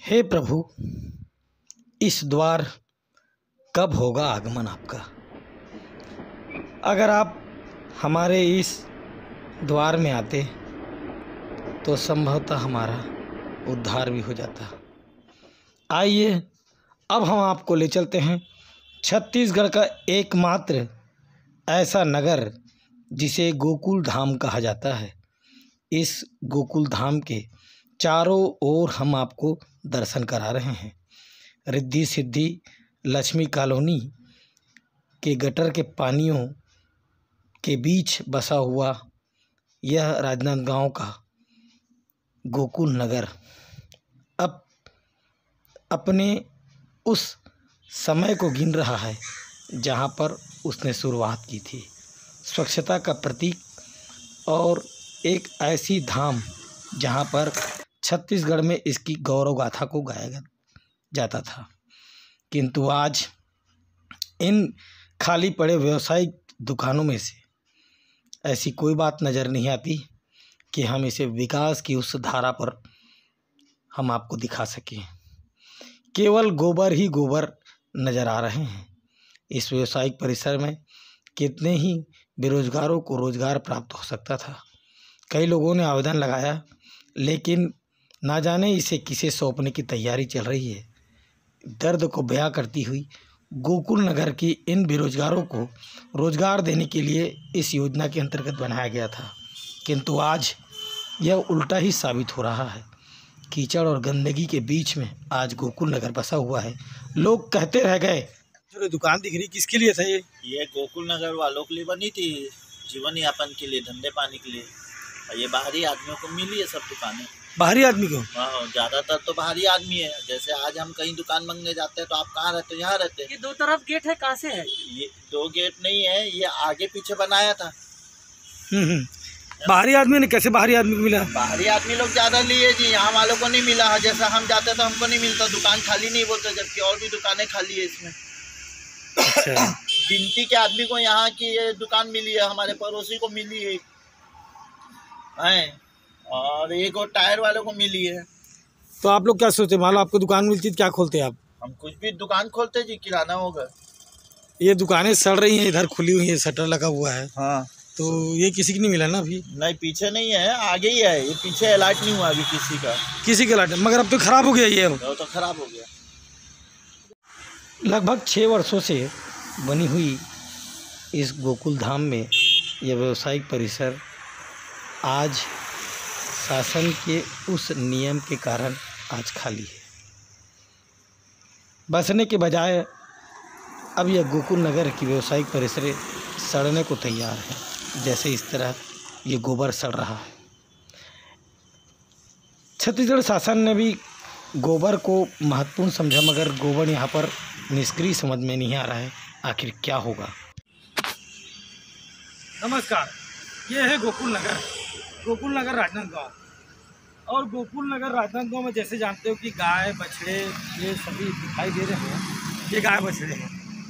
हे प्रभु, इस द्वार कब होगा आगमन आपका। अगर आप हमारे इस द्वार में आते तो संभवतः हमारा उद्धार भी हो जाता। आइए अब हम आपको ले चलते हैं छत्तीसगढ़ का एकमात्र ऐसा नगर जिसे गोकुल धाम कहा जाता है। इस गोकुल धाम के चारों ओर हम आपको दर्शन करा रहे हैं। रिद्धि सिद्धि लक्ष्मी कॉलोनी के गटर के पानियों के बीच बसा हुआ यह राजनांदगांव का गोकुल नगर अब अपने उस समय को गिन रहा है जहां पर उसने शुरुआत की थी। स्वच्छता का प्रतीक और एक ऐसी धाम जहां पर छत्तीसगढ़ में इसकी गौरव गाथा को गाया जाता था, किंतु आज इन खाली पड़े व्यावसायिक दुकानों में से ऐसी कोई बात नज़र नहीं आती कि हम इसे विकास की उस धारा पर हम आपको दिखा सकें। केवल गोबर ही गोबर नज़र आ रहे हैं। इस व्यावसायिक परिसर में कितने ही बेरोजगारों को रोजगार प्राप्त हो सकता था। कई लोगों ने आवेदन लगाया, लेकिन ना जाने इसे किसे सौंपने की तैयारी चल रही है। दर्द को बयां करती हुई गोकुल नगर की इन बेरोजगारों को रोजगार देने के लिए इस योजना के अंतर्गत बनाया गया था, किंतु आज यह उल्टा ही साबित हो रहा है। कीचड़ और गंदगी के बीच में आज गोकुल नगर बसा हुआ है। लोग कहते रह गए, जो दुकान दिख रही किसके लिए था ये गोकुल नगर वालों के लिए बनी थी, जीवन यापन के लिए, धंधे पानी के लिए। ये बाहरी आदमियों को मिली है सब दुकानें। बाहरी आदमी को? हाँ, ज्यादातर तो बाहरी आदमी है। जैसे आज हम कहीं दुकान मांगने जाते हैं तो आप कहाँ रहते हो? यहाँ रहते हैं। ये दो तरफ गेट है, कहाँ से है? ये दो गेट नहीं है, ये आगे पीछे बनाया था। बाहरी आदमी ने कैसे बाहरी आदमी को मिला? बाहरी आदमी लोग ज्यादा लिए जी, यहाँ वालों को नहीं मिला है। जैसा हम जाते तो हमको नहीं मिलता, दुकान खाली नहीं बोलते, जबकि और भी दुकानें खाली है इसमें। अच्छा। गिनती के आदमी को यहाँ की ये दुकान मिली है, हमारे पड़ोसी को मिली है और एक और टायर वालों को मिली है। तो आप लोग क्या सोचते, मान लो आपको दुकान मिलती तो क्या खोलते आप? हम कुछ भी दुकान खोलते जी, किराना होगा। ये दुकानें सड़ रही हैं, इधर खुली हुई है, शटर लगा हुआ है। हाँ, तो ये किसी की नहीं मिला ना अभी? नहीं, पीछे नहीं है, आगे ही है। ये पीछे अलर्ट नहीं हुआ अभी किसी का अलर्ट, मगर अब तो खराब हो गया। ये तो खराब हो गया। लगभग 6 वर्षों से बनी हुई इस गोकुल धाम में यह व्यावसायिक परिसर आज शासन के उस नियम के कारण आज खाली है। बसने के बजाय अब यह गोकुल नगर की व्यावसायिक परिसर सड़ने को तैयार है, जैसे इस तरह ये गोबर सड़ रहा है। छत्तीसगढ़ शासन ने भी गोबर को महत्वपूर्ण समझा, मगर गोबर यहाँ पर निष्क्रिय समझ में नहीं आ रहा है। आखिर क्या होगा? नमस्कार, ये है गोकुल नगर राजनांदगांव। और गोकुल नगर राजनांदगांव में जैसे जानते हो कि गाय बछड़े ये सभी दिखाई दे रहे हैं, ये गाय बछड़े हैं।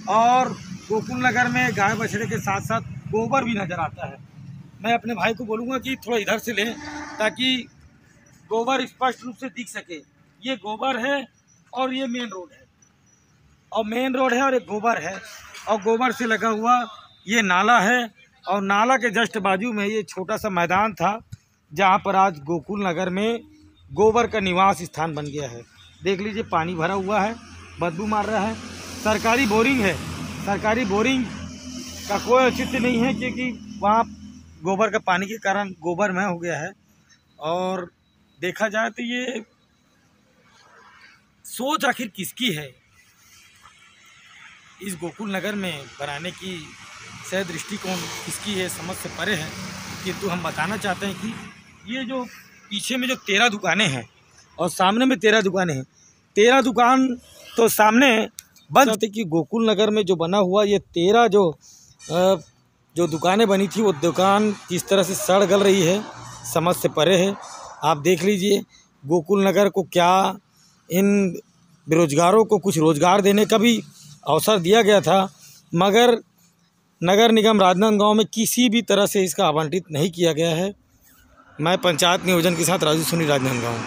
और गोकुल नगर में गाय बछड़े के साथ साथ गोबर भी नज़र आता है। मैं अपने भाई को बोलूँगा कि थोड़ा इधर से लें ताकि गोबर स्पष्ट रूप से दिख सके। ये गोबर है और ये मेन रोड है, और एक गोबर है, और गोबर से लगा हुआ ये नाला है, और नाला के जस्ट बाजू में ये छोटा सा मैदान था जहाँ पर आज गोकुल नगर में गोबर का निवास स्थान बन गया है। देख लीजिए, पानी भरा हुआ है, बदबू मार रहा है। सरकारी बोरिंग है, सरकारी बोरिंग का कोई औचित्य नहीं है, क्योंकि वहाँ गोबर का पानी के कारण गोबरमय हो गया है। और देखा जाए तो ये सोच आखिर किसकी है इस गोकुल नगर में बनाने की, सह दृष्टिकोण किसकी है, समझ से परे है। किंतु हम बताना चाहते हैं कि ये जो पीछे में जो 13 दुकानें हैं और सामने में 13 दुकानें हैं, 13 दुकान तो सामने बंद होती कि गोकुल नगर में जो बना हुआ ये 13 जो दुकानें बनी थी, वो दुकान किस तरह से सड़ गल रही है, समझ से परे है। आप देख लीजिए, गोकुल नगर को क्या इन बेरोजगारों को कुछ रोजगार देने का भी अवसर दिया गया था, मगर नगर निगम राजनांदगांव में किसी भी तरह से इसका आवंटित नहीं किया गया है। मैं पंचायत नियोजन के साथ राजू सोनी, राजनांदगांव।